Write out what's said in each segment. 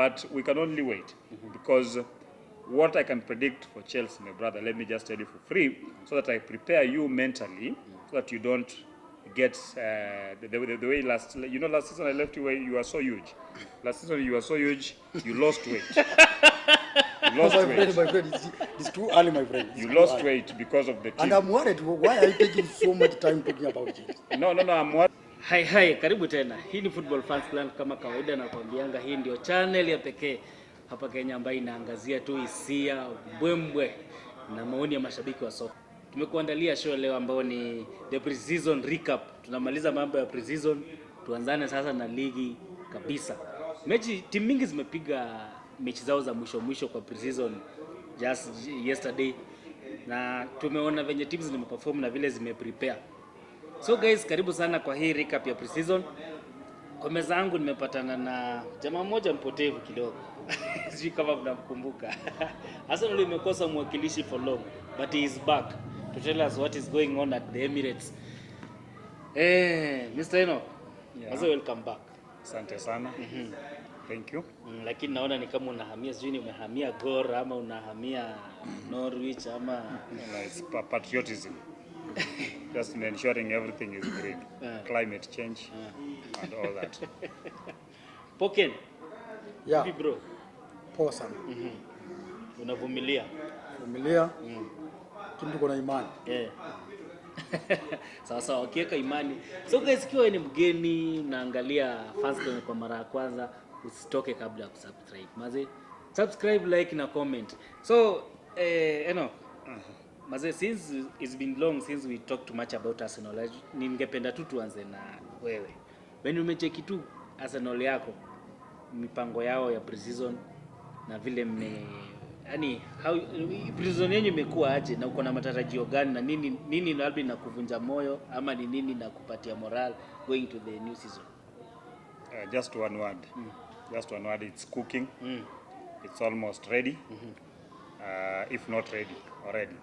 But we can only wait because what I can predict for Chelsea, my brother, let me just tell you for free, so that I prepare you mentally, so that you don't get the way last season I left you where you are so huge. Last season you were so huge, you lost weight. You lost weight. My friend, it's too early, my friend. You lost weight because of the team. And I'm worried. Why are you taking so much time talking about it? No, I'm worried. Hai, karibu tena. Hii ni Football Fans Plan kama kawaida, na kuambianga hii ndio channel ya pekee hapa Kenya ambayo inaangazia tu hisia, mbwembwe na maoni ya mashabiki wa soka. Tumekuandalia show leo ambao ni the pre-season recap. Tunamaliza mambo ya pre-season, tuanzane sasa na ligi kabisa. Timu mingi zimepiga mechi zao za mwisho kwa pre-season just yesterday, na tumeona venye teams zimeperform na vile zimeprepare. So guys, karibu sana kwa hii recap ya pre-season. Kwa meza yangu nimepatana na jamaa mmoja mpotevu kidogo. Sijui kama mnamkumbuka. Arsenal imekosa mwakilishi for long, but he is back to tell us what is going on at the Emirates. Mr. Enock, yeah. Welcome back. Asante sana. Thank you. Lakini naona ni kama unahamia, sijui ni umehamia Gor ama unahamia Norwich ama it's patriotism. Just ensuring everything is great. Climate change and all that. Poken. Yeah. Vipi bro? Poa sana. Unavumilia? Vumilia. Kitu kuna imani. Sawa, wakiweka imani. So guys, kiwa ni mgeni unaangalia Fans Plan kwa mara ya kwanza, usitoke kabla ya kusubscribe. Maze, subscribe, like na comment. So, Enock. Maze, since it's been long since we talked too much about Arsenal, ningependa tu tuanze na wewe. When umecheki tu Arsenal yako, mipango yao ya pre-season na vile yani how pre-season yenu imekuwa aje, na uko na matarajio gani, na nini labda na kuvunja moyo ama ni nini na kupatia moral going to the new season? Just one word. Just one word, it's cooking. It's almost ready. If not ready, already.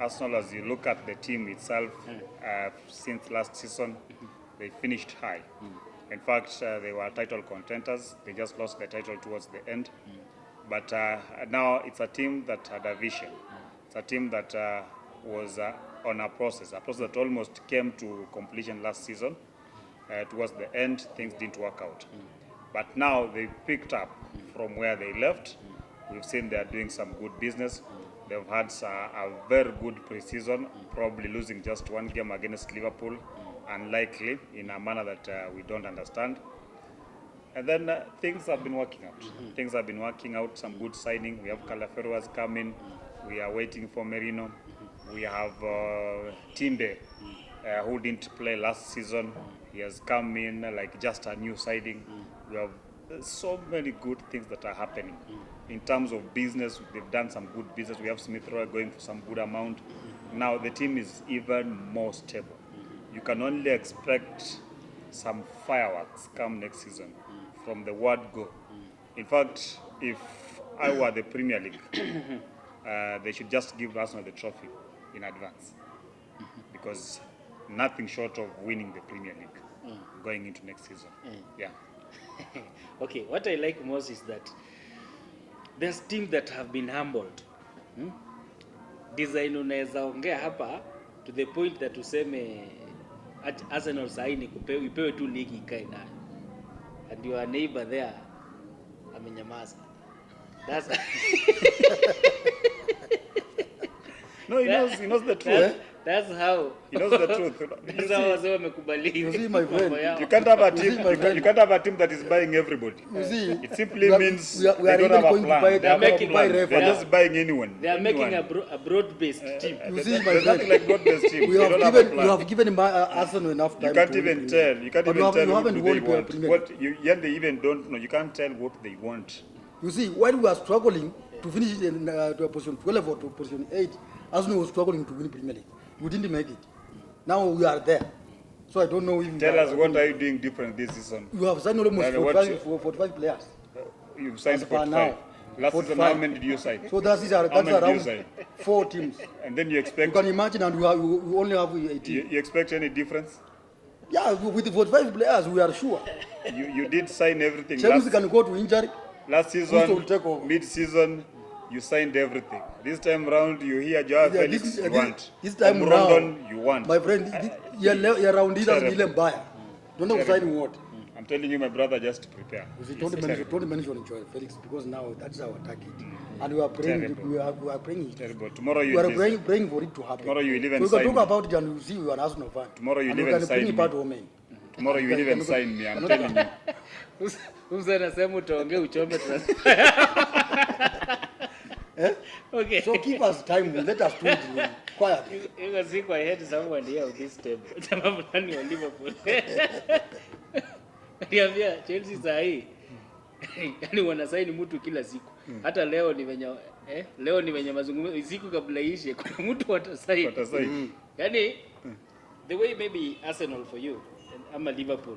Arsenal, as you look at the team itself, since last season, they finished high. In fact, they were title contenders. They just lost the title towards the end. But now it's a team that had a vision. It's a team that was on a process that almost came to completion last season. Towards the end, things didn't work out. But now they picked up from where they left. We've seen they are doing some good business. They've had a very good pre-season, probably losing just one game against Liverpool, unlikely in a manner that we don't understand. And then things have been working out. Things have been working out, some good signing. We have Calafiori has come in. We are waiting for Merino. We have Timbe, who didn't play last season. He has come in like just a new signing. We have so many good things that are happening. In terms of business, they've done some good business. We have Smith Rowe going for some good amount. Now the team is even more stable. You can only expect some fireworks come next season from the word go. In fact, if I were the Premier League, they should just give Arsenal the trophy in advance, because nothing short of winning the Premier League going into next season. Yeah. Okay, what I like most is that there's teams that have been humbled. Design unaweza ongea hapa to the point that useme Arsenal saini ipewe tu ligi ikae nayo, and your neighbor there amenyamaza. That's No, he knows the truth. That's how He knows the truth. You see, my friend, You can't have a team. You can't have a team that is buying everybody. you see, It simply means we are they don't even have a going to plan. buy- They have they are no going to plan. buy They're referees. just buying anyone. they are making Anyone. a broad-based team. You see, my There's nothing friend, like broad-based team. we They have don't have a given plan. Arsenal enough time. You can't to even win. tell. You can't But even tell you what haven't do won they Premier want. League. What they even don't know. You can't tell what they want. You see, when we are struggling to finish to position 12 or to position 8, Arsenal was struggling to win Premier League. We didn't make it. Now we are there. So I don't know if Tell us, what are you doing different this season? you have signed almost And what- 45 players. You've signed As per 45. now, Last season, 45. how many did you sign? So that's How many do you around sign? 4 teams. And then you You expect can imagine, and you only have 18. you expect any difference? Yeah, with the 45 players, we are sure. You did sign everything. Chelsea can go to injury. Last Gusto will season, take over. mid-season, you signed everything. This time round, you hear Joao Yeah, Felix, you want. This time Rondon, now, you want. my friend, you're around it as Terrible. William Bayer. Don't know signing what. I'm telling you, my brother, just prepare. You see, It's don't mention Joel Felix because now that's our target, and we are praying. Terrible. We are praying it. terrible. Tomorrow We you are will praying for it to happen. Tomorrow you will even so we can sign talk me. about it and you see we are an Arsenal fan. Tomorrow you and will we even can sign bring it me. back to home. Tomorrow you will even sign me. I'm telling you. Mzee anasema utaongea uchome Okay. So give us time. Let us do it quietly. Hiyo siku I had someone here on this table. Jamaa fulani wa Liverpool. Niambia Chelsea saa hii. Yaani wanasaini mtu kila siku. Hata leo ni venye mazungumzo siku kabla ishe kuna mtu watasaini. Yaani the way maybe Arsenal for you ama Liverpool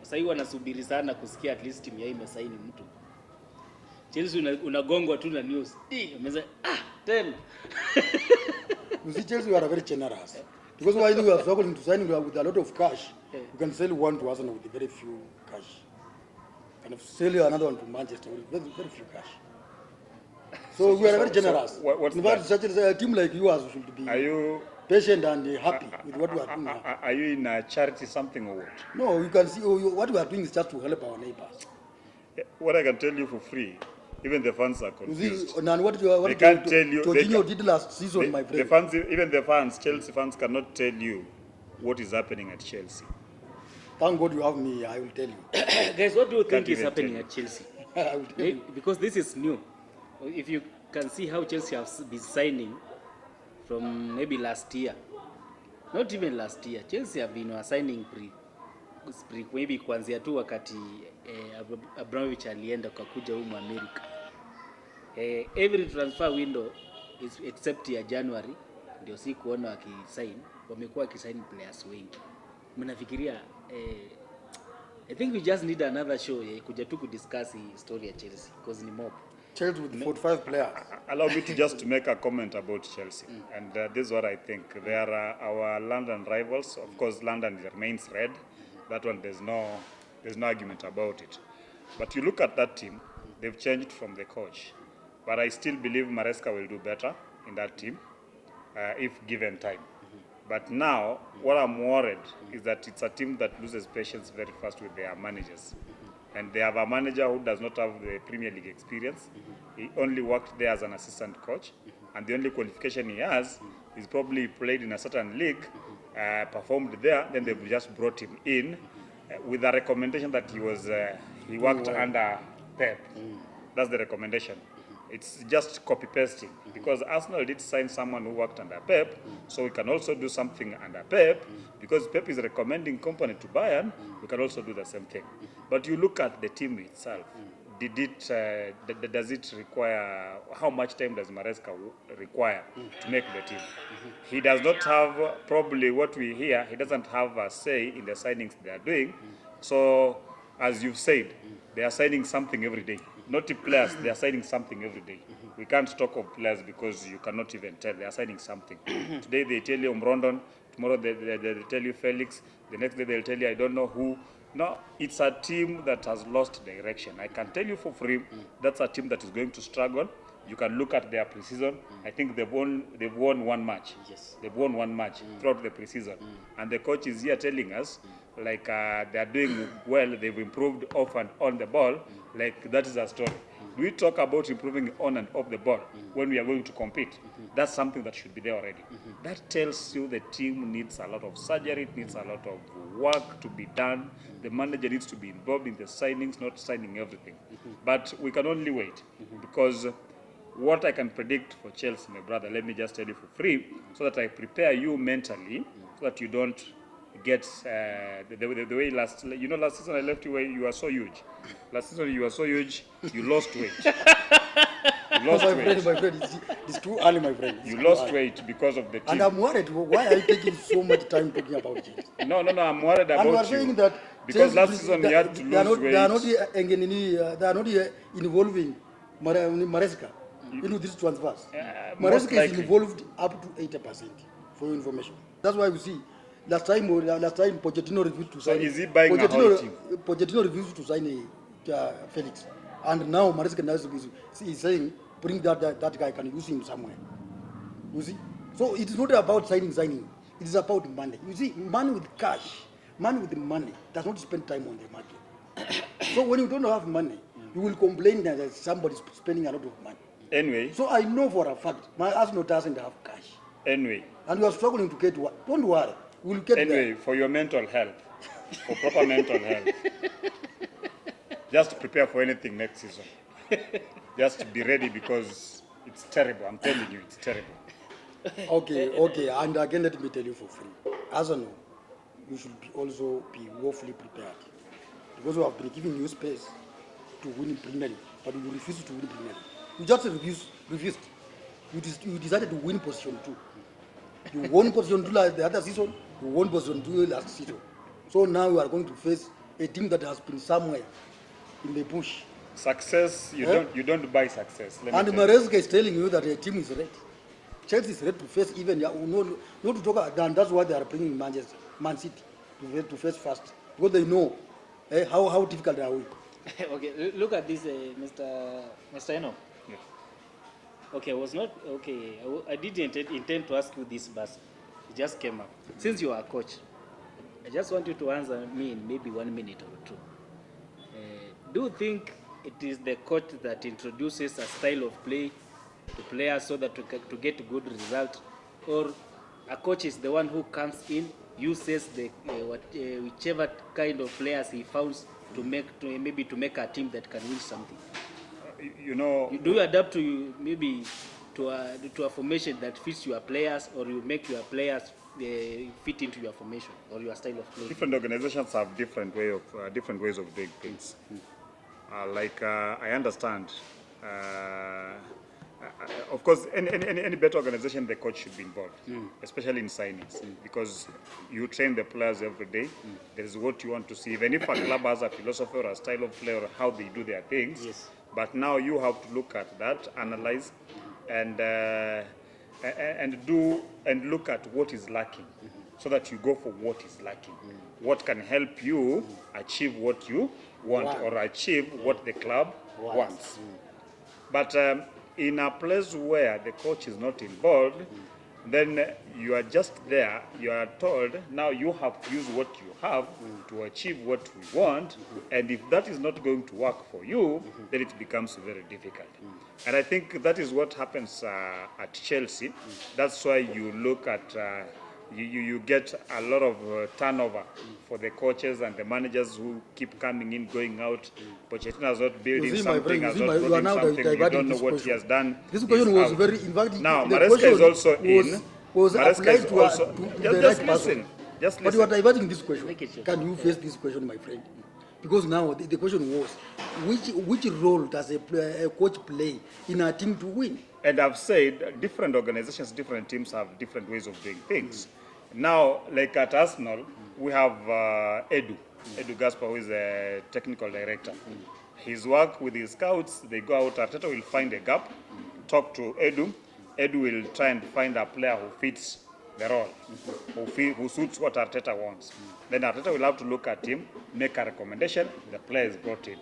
sasa hivi wanasubiri sana kusikia at least timu yao imesaini mtu. Chelsea unagongwa tu na news. Tena. You see, Chelsea are very generous. Because while we are struggling to sign with a lot of cash, you can sell one to Arsenal with very few cash. And sell another one to Manchester with very few cash. So we are very generous. What's in fact, such a team like yours should be patient and happy with what we are doing now. Are you in a charity something or what? No, you can see what we are doing is just to help our neighbors. What I can tell you for free, even the fans are confused. You see, and what they can't tell you. Jorginho did last season, my friend. The fans, even the fans, Chelsea fans cannot tell you what is happening at Chelsea. Thank God you have me, I will tell you. Guys, what do you think Can't is even happening tell at Chelsea? I will tell you. Because this is new. If you can see how Chelsea have been signing from maybe last year. Not even last year. Chelsea have been signing maybe kuanzia tu wakati Abramovich alienda kakuja huko America. Every transfer window is except ya January ndio si kuona wakisign, wamekuwa wakisign players wengi. Mnafikiria I think we just need another show kuja tu kudiscuss hii story ya Chelsea because ni mob. Chelsea with 45 players. Allow me to just make a comment about Chelsea. And this is what I think. They are our London rivals. Of course, London remains red. That one, there's no argument about it. But you look at that team, they've changed from the coach. But I still believe Maresca will do better in that team if given time. But now, what I'm worried is that it's a team that loses patience very fast with their managers. And they have a manager who does not have the Premier League experience. He only worked there as an assistant coach. And the only qualification he has is probably played in a certain league, performed there, then they've just brought him in with a recommendation that he worked under Pep. That's the recommendation. It's just copy-pasting because Arsenal did sign someone who worked under Pep, so we can also do something under Pep because Pep is recommending company to Bayern, we can also do the same thing. But you look at the team itself, does it require, how much time does Maresca require to make the team? He does not have, probably what we hear, he doesn't have a say in the signings they are doing. So, as you've said, they are signing something every day. Not the players, they are signing something every day. We can't talk of players because you cannot even tell. They are signing something. Today they tell you Rondon, tomorrow they tell you Felix, the next day they'll tell you I don't know who. No, it's a team that has lost direction. I can tell you for free, that's a team that is going to struggle. You can look at their preseason. I think they've won one match. Yes. They've won one match throughout the preseason. And the coach is here telling us, like they are doing well, they've improved off and on the ball, like that is a story. We talk about improving on and off the ball when we are going to compete. That's something that should be there already. That tells you the team needs a lot of surgery, it needs a lot of work to be done. The manager needs to be involved in the signings, not signing everything. But we can only wait because what I can predict for Chelsea, my brother, let me just tell you for free, so that I prepare you mentally, so that you don't get the way last season I left you where you were so huge. Last season you were so huge, you lost weight. You lost weight. My friend, it's too early, my friend. You lost weight because of the team. And I'm worried. Why are you taking so much time talking about it? No, I'm worried about and we are you. saying that Because last season you had to lose weight. They are not involving Maresca into these transfers. Maresca is involved up to 80%, for your information. That's why we see Last time Pochettino refused to sign. So is he buying a whole team? Pochettino refused to sign Felix, and now Maresca is saying bring that guy, can use him somewhere. You see, so it is not about signing. It is about money. You see, man with cash, man with money does not spend time on the market. So when you don't have money, you will complain that somebody is spending a lot of money. Anyway. So I know for a fact my Arsenal doesn't have cash. Anyway. And you are struggling to get what? Don't worry. We'll get anyway, there. For your mental health, for proper mental health, just prepare for anything next season. Just be ready because it's terrible. I'm telling you, it's terrible. Okay. And again, let me tell you for free. Arsenal, you should also be woefully prepared. Because we have been giving you space to win in Premier League, but you refuse to win Premier League. You just refused. You decided to win position 2. You won position 2 the other season, you won position 2 last season. So now you are going to face a team that has been somewhere in the bush. Success, you don't buy success. And Maresca is telling you that a team is ready. Chelsea is ready to face even, not to talk about, and that's why they are bringing Man City to face first. Because they know how difficult are we. Okay, look at this, Mr. Enock. Yes. Okay, I didn't intend to ask you this, but it just came up. Since you are a coach, I just want you to answer me in maybe 1 minute or 2. Do you think it is the coach that introduces a style of play to players so that to get good result, or a coach is the one who comes in, uses the whichever kind of players he finds to make a team that can win something? Do you adapt to maybe to a formation that fits your players, or you make your players fit into your formation or your style of play? Different organizations have different ways of doing things. I understand. Of course, any better organization, the coach should be involved, especially in signings, because you train the players every day. There is what you want to see. Even if a club has a philosophy or a style of play or how they do their things, yes. But now you have to look at that, analyze, and look at what is lacking, so that you go for what is lacking. What can help you achieve what you want or achieve what the club wants. But in a place where the coach is not involved, then you are just there, you are told, now you have to use what you have to achieve what we want, and if that is not going to work for you, then it becomes very difficult. And I think that is what happens at Chelsea. That's why you look at, you get a lot of turnover for the coaches and the managers who keep coming in, going out. Pochettino has not building something, has not building something, you don't know what he has done. This question was very, in fact, now, the Maresca is also in. Was Maresca is applied also, to just the right listen. person. Just But you are listen. diverting this question. Can you face this question, my friend? Because now the question was, which role does a coach play in a team to win? And I've said different organizations, different teams have different ways of doing things. Now, like at Arsenal, we have Edu Gaspar, who is a technical director. His work with his scouts, they go out, Arteta will find a gap, talk to Edu. Edu will try and find a player who fits the role, who suits what Arteta wants. Then Arteta will have to look at him, make a recommendation, the player is brought in.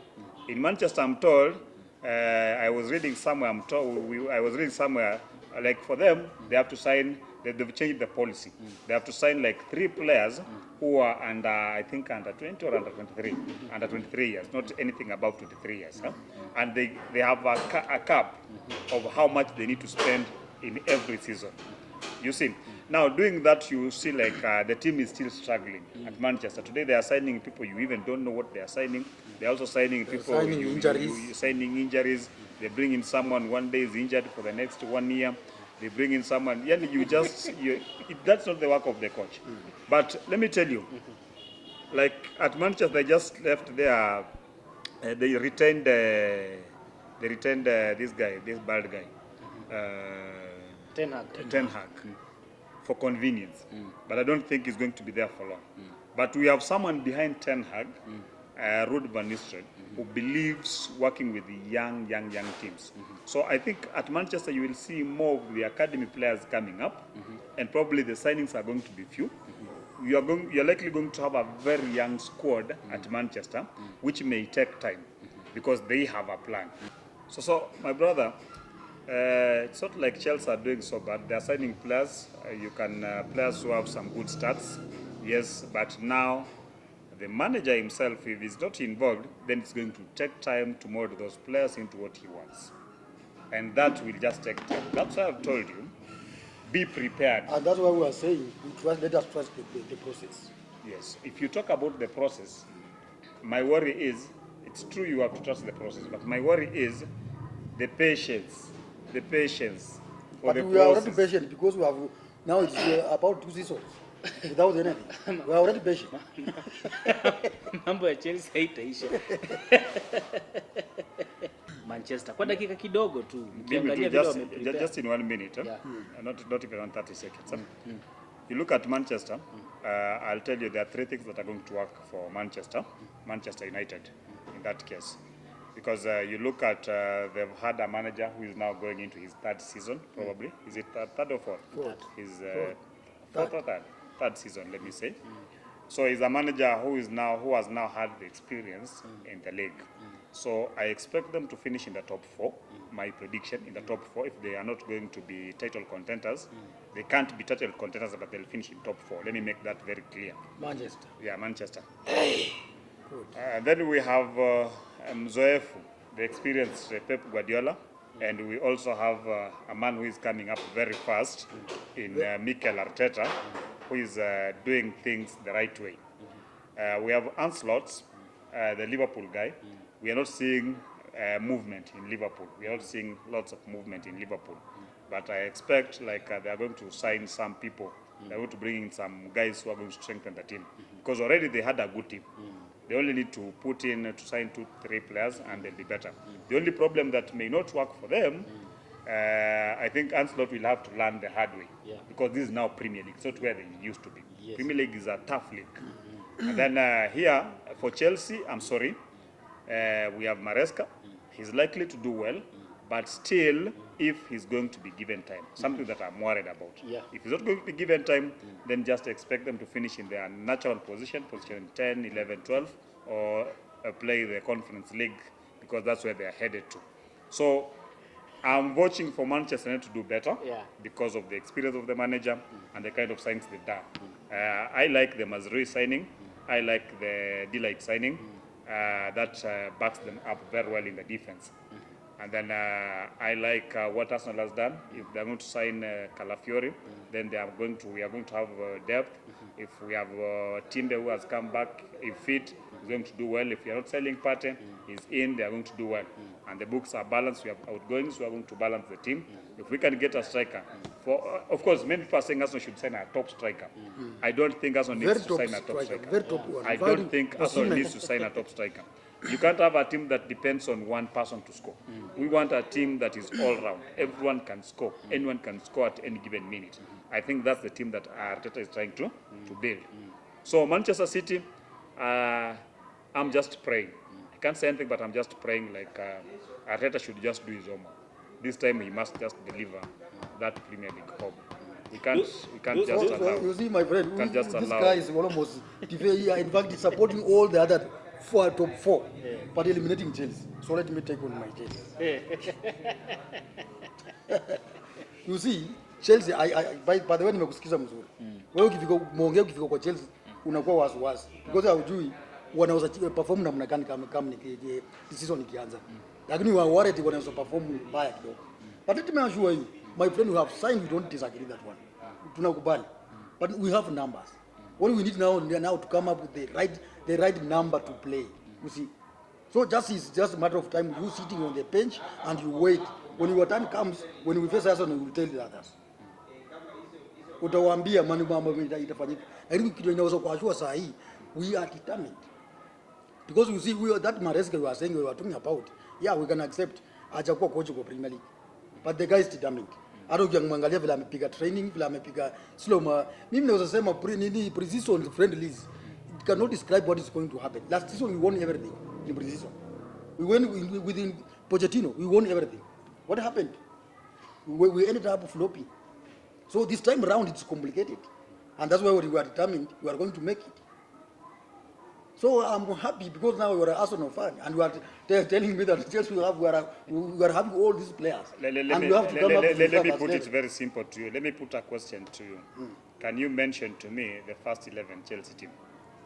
In Manchester, I'm told, I was reading somewhere, like for them, they have to sign, they've changed the policy. They have to sign like 3 players who are under 20 or under 23. Under 23 years, not anything above 23 years. Huh? And they have a cap of how much they need to spend in every season. You see, now doing that, you see like the team is still struggling at Manchester. Today they are signing people you even don't know what they are signing. They're also signing people, signing injuries. They bring in someone, one day is injured for the next 1 year. They bring in someone, that's not the work of the coach. But let me tell you, like at Manchester, they just left there, they retained this guy, this bald guy. Ten Hag. For convenience, but I don't think he's going to be there for long. But we have someone behind Ten Hag, Ruud van Nistelrooy, who believes working with the young teams. So I think at Manchester you will see more of the academy players coming up, and probably the signings are going to be few. you're likely going to have a very young squad at Manchester, which may take time because they have a plan. So my brother, it's not like Chelsea are doing so bad. They are signing players. Players who have some good stats, yes. But now, the manager himself, if he's not involved, then it's going to take time to mold those players into what he wants, and that will just take time. That's why I've told you, be prepared. And that's why we are saying, let us trust the process. Yes. If you talk about the process, my worry is, it's true you have to trust the process, but my worry is the patience. The patience for But the we are already process. patient because we have, now it's about 2 seasons without anything. We are already patient. Mambo ya Chelsea haitaisha. Manchester kwa dakika kidogo tu ukiangalia vile wameprepare. Just in 1 minute, Yeah. not even on 30 seconds. You look at Manchester, I'll tell you there are 3 things that are going to work for Manchester United in that case. Because you look at, they've had a manager who is now going into his 3rd season, probably. Is it 3rd or 4th? Fourth. His 4th or 3rd season, let me say. So he's a manager who has now had the experience in the league. So I expect them to finish in the top 4. My prediction, in the top 4, if they are not going to be title contenders, they can't be title contenders, but they'll finish in top 4. Let me make that very clear. Manchester. Yeah, Manchester. Good. Then we have Mzoefu, the experienced Pep Guardiola, and we also have a man who is coming up very fast in Mikel Arteta, who is doing things the right way. We have Ancelotti, the Liverpool guy. We are not seeing movement in Liverpool. We are not seeing lots of movement in Liverpool. But I expect they are going to sign some people. They are going to bring in some guys who are going to strengthen the team. Because already they had a good team. They only need to put in to sign 2-3 players and they'll be better. The only problem that may not work for them, I think Ancelotti will have to learn the hard way. Yeah. Because this is now Premier League. It's not where they used to be. Yes. Premier League is a tough league. And then here, for Chelsea, I'm sorry, we have Maresca. He's likely to do well, but still, if he's going to be given time, something that I'm worried about. Yeah. If he's not going to be given time, then just expect them to finish in their natural position 10, 11, 12, or play the Conference League, because that's where they're headed to. So I'm watching for Manchester United to do better because of the experience of the manager and the kind of signings they've done. I like the Mazrui signing. I like the Delight signing. That backs them up very well in the defense. And then I like what Arsenal has done. If they're going to sign Calafiori, then we are going to have depth. If we have Timbe, who has come back, if fit, he's going to do well. If you're not selling Partey, he's in, they are going to do well. And the books are balanced. We have outgoings, we are going to balance the team. If we can get a striker, of course, many people are saying Arsenal should sign a top striker. I don't think Arsenal needs to sign a top striker. Very top one. I don't think Arsenal needs to sign a top striker. You can't have a team that depends on one person to score. We want a team that is all round. Everyone can score. Anyone can score at any given minute. I think that's the team that Arteta is trying to build. So Manchester City, I'm just praying. I can't say anything, but I'm just praying Arteta should just do his homework. This time he must just deliver that Premier League hope. We can't just allow. You see, my friend, just this allow. guy is almost, in fact, he's supporting all the other top 4, but eliminating Chelsea. So let me take on my Chelsea. You see, Chelsea, by the way, nimekusikiza mzuri. Wewe ukifika kwa Chelsea unakuwa wasiwasi. Because hujui wanaweza perform namna gani kama ni season ikianza. Lakini wa worried wanaweza perform mbaya kidogo. But let me assure you, my friend, we have signed, we don't disagree that one. Tunakubali. But we have numbers. What we need now to come up with the right number to play. You see. So it's just a matter of time, you sitting on the bench and you wait. When your time comes, when we face Arsenal, we will tell the others. Utawaambia mambo itafanyika. Lakini kitu inaweza kuashua saa hii, we are determined. Because you see, that Maresca we are saying, we were talking about, yeah, we can accept hajakuwa coach kwa Premier League. But the guy is determined. Hata ukimwangalia vile amepiga training, vile amepiga slow. Mimi naweza sema pre-season friendlies, it cannot describe what is going to happen. Last season we won everything in pre-season. We went within Pochettino, we won everything. What happened? We ended up flopping. So this time around it's complicated. And that's why we were determined we are going to make it. So I'm happy because now you are an Arsenal fan and you are telling me that Chelsea we are having all these players. Let And we have to come up with me reserve put as it well. very simple to you. Let me put a question to you. Can you mention to me the first 11 Chelsea team?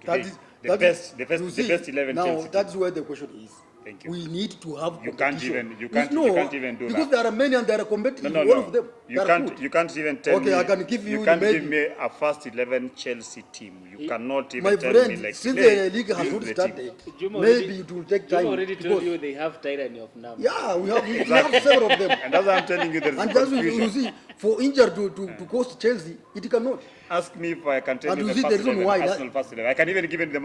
Today, the best 11 now, Chelsea that's team. where the question is. Thank you. We need to have You competition. you can't even do because that. there are many and there are competitive. No, All of them. You they are can't. good. You can't even tell me. Okay, I can give you You can't maybe. give me a first 11 Chelsea team. You cannot even My tell friend, me like since today, the league has this not is the team. started, Juma maybe already- it will take time. Juma already told because- you they have tyranny of numbers. Yeah, we have several of them. And that's why I'm telling you, there is And that's why confusion. you see, for injury to cost Chelsea, it cannot. Ask me if I can tell And you you the see the first reason 11, why that- Arsenal first 11. I can even give it the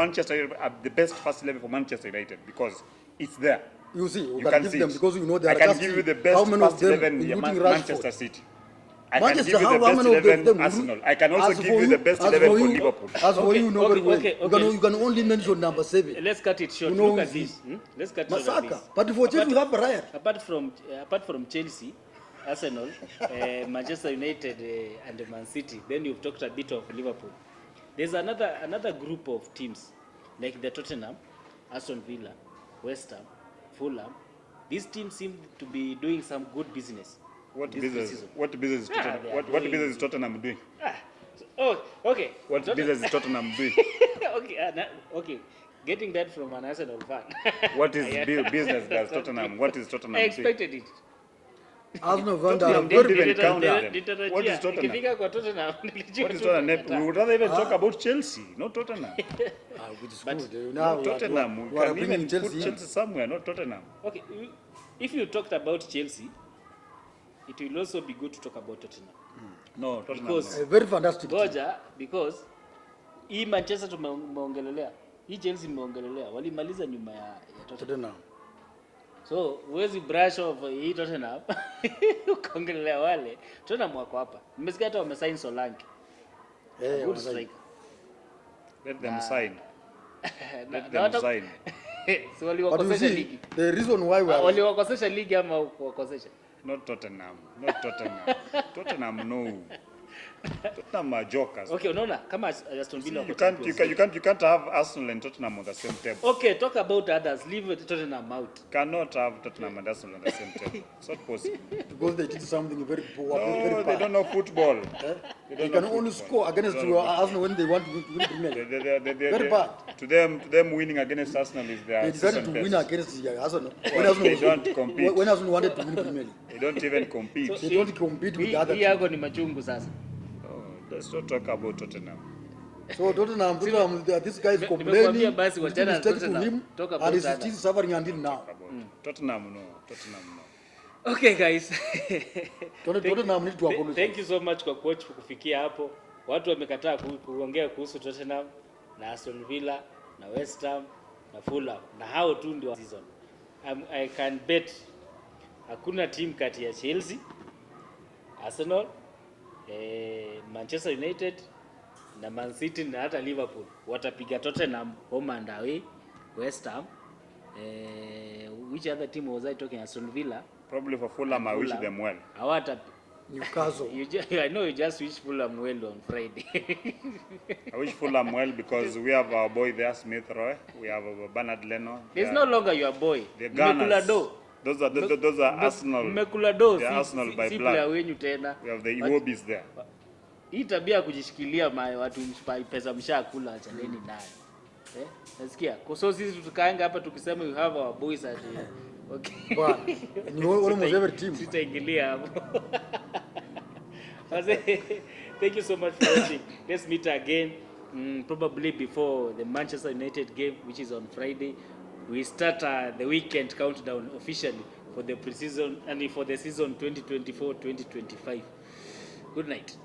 the best first 11 for Manchester United because it's there. You see, you You can can give see them it. because you know they I are can just give you the how best many of first them, 11 including Manchester Rashford. City. I Manchester, can give you how the best many of 11 them? Arsenal. I can also As give for you the best as 11 for you- Liverpool. As for Okay, you, know very okay, well. okay. You can only mention number 7. Let's cut it short. You know Look who at is this. he? Let's cut it short. at Masaka. this. But for Chelsea, we have Ryan. Apart from Chelsea, Arsenal, Manchester United, and Man City, then you've talked a bit of Liverpool. There's another group of teams like the Tottenham, Aston Villa, West Ham, Fulham. These teams seem to be doing some good business. What this business? season. What business is Ah, Tottenham? they are What doing- business is Tottenham doing? Oh, okay. What business is Tottenham doing? Okay. Getting that from an Arsenal fan. What is business does Tottenham? What is Tottenham I doing? expected it. Arsenal Van Tottenham der don't even count Nita- them. nitarajia, What is Tottenham? ikifika kwa Tottenham, nilijua What is tu Tottenham? utakataa. We would rather even talk about Chelsea, not Tottenham. which is But- good. Now Tottenham. we We are can bringing even Chelsea put in. Chelsea somewhere, not Tottenham. Okay, if you talked about Chelsea, it will also be good to talk about Tottenham. No, Tottenham. Because- no. A very fantastic team. Goja, because hii Manchester tumeongelelea, hii Chelsea tumeongelelea, walimaliza nyuma ya Tottenham. Tottenham. So huwezi brush off hii Tottenham ukaongelelea wale. Tottenham wako hapa. Nimesikia hata wamesign Solanke. Eh, Good wanasai- striker. Let them sign. Na- Let na them wata- sign. Si But you waliwakosesha see, ligi. the reason why we are Waliwakosesha ligi ama kuwakosesha? Not Tottenham. Not Tottenham. Tottenham, no. Tottenham are jokers. Okay, unaona kama Aston Villa wako You Champions League. can't have Arsenal and Tottenham on the same table. Okay, talk about others. Leave Tottenham out. Cannot have Tottenham and Arsenal on the same table. It's not possible. because they did something very poor, No, very they bad. don't know football. They don't can know only football. score against They don't know Arsenal when they want to win Premier League. Very bad. To them, winning against Arsenal is their They decided to season win best. against Arsenal. They don't compete. When Arsenal wanted to win Premier League. They don't even compete. They don't compete with the other Hii teams. yako ni machungu sasa. Let's not talk about Tottenham. So Tottenham, this guy is Nimekuambia complaining. basi It wachana na is take to Tottenham. him, Talk about and he's others. still suffering until now. Tottenham, no. Tottenham, no. Okay guys. Tottenham need to apologize. Thank you so much kwa coach kufikia hapo. Watu wamekataa kuongea kuhusu Tottenham na Aston Villa na West Ham na Fulham. Na hao tu ndio season. I can bet hakuna team kati ya Chelsea, Arsenal, Manchester United na Man City na hata Liverpool watapiga Tottenham home and away. West Ham, which other team was I talking? Aston Villa. Probably for Fulham, I wish Fulham. them well. Hawata Newcastle. I know you just wish Fulham well on Friday. I wish Fulham well because we have our boy there, Smith Roy. We have Bernard Leno. There's no longer your boy. The Gunners. Mmekula do. Those are Arsenal. Mmekula do. They are Arsenal by si blood. player wenyu tena. We have the Iwobis there. Hii tabia ya kujishikilia watu pesa mshakula achaneni nayo. Nasikia. Kwa so sisi tukaanga hapa tukisema we have our boys at okay. Bwana, ni almost every team. Sitaingilia hapo. Thank you so much for watching. Let's meet again probably before the Manchester United game, which is on Friday. We start the weekend countdown officially for the pre-season and for the season 2024-2025. Good night.